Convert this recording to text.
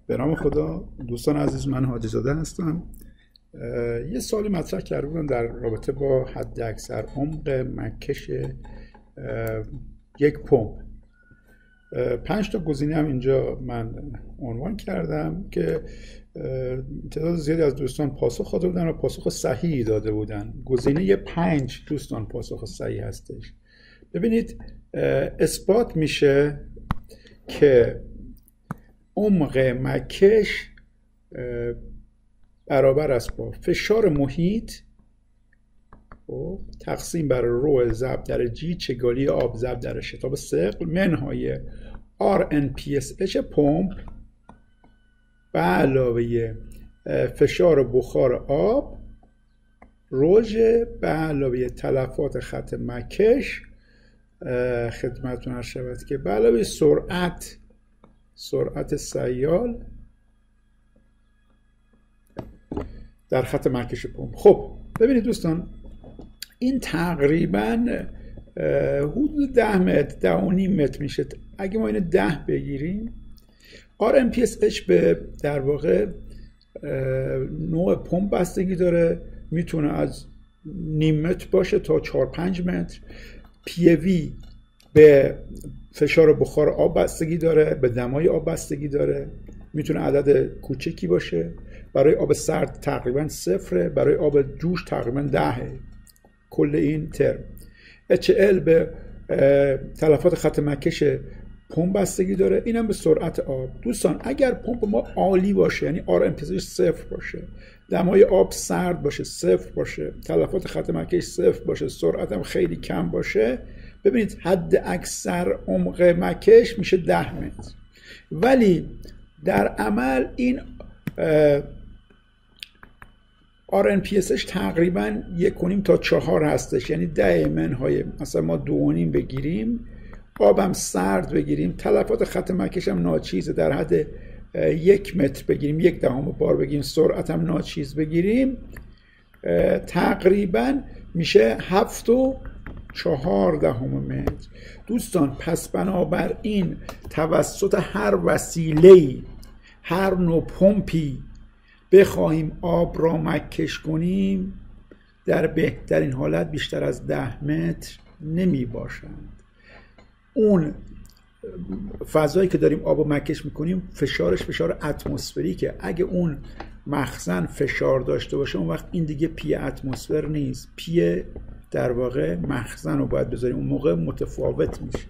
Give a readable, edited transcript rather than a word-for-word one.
به نام خدا. دوستان عزیز، من حاجی زاده هستم. یه سوالی مطرح کرده بودم در رابطه با حد اکثر عمق مکش یک پمپ. 5 تا گزینه هم اینجا من عنوان کردم که تعداد زیادی از دوستان پاسخ داده بودن و پاسخ صحیحی داده بودن. گزینه 5 دوستان پاسخ صحیح هستش. ببینید، اثبات میشه که عمق مکش برابر است با فشار محیط تقسیم بر رو ضرب در جی چگالی آب ضرب در شتاب ثقل منهای RNPSH پمپ به علاوه فشار بخار آب روژ به علاوه تلفات خط مکش خدمتتون عرض شود که به علاوه سرعت سیال در خط مکش پمپ. خب ببینید دوستان، این تقریبا حدود 10 متر 10.5 متر میشه. اگه ما اینو 10 بگیریم، RMPSH به در واقع نوع پمپ بستگی داره، میتونه از نیم متر باشه تا 4-5 متر. PV به فشار بخار آب بستگی داره، به دمای آب بستگی داره، میتونه عدد کوچکی باشه. برای آب سرد تقریبا 0، برای آب جوش تقریبا 10. کل این ترم. HL به تلفات خط مکش پمپ بستگی داره، اینم به سرعت آب. دوستان اگر پمپ ما عالی باشه، یعنی RMPSH 0 باشه، دمای آب سرد باشه، 0 باشه، تلفات خط مکش 0 باشه، سرعت هم خیلی کم باشه، ببینید حد اکثر عمق مکش میشه 10 متر. ولی در عمل این RNPSH تقریبا 1.5 تا 4 هستش، یعنی 10 منهای مثلا ما 2.5 بگیریم، آبم سرد بگیریم، تلفات خط مکش هم ناچیزه، در حد 1 متر بگیریم، 1/10 بار بگیریم، سرعت هم ناچیز بگیریم، تقریبا میشه 7.4 متر. دوستان پس بنابراین توسط هر وسیله‌ای، هر نوع پمپی بخواهیم آب را مکش کنیم، در بهترین حالت بیشتر از 10 متر نمی باشند. اون فضایی که داریم آب را مکش میکنیم فشارش فشار اتمسفریکه. اگه اون مخزن فشار داشته باشه، اون وقت این دیگه پی اتمسفر نیست، پی در واقع مخزن رو باید بذاریم، اون موقع متفاوت میشه.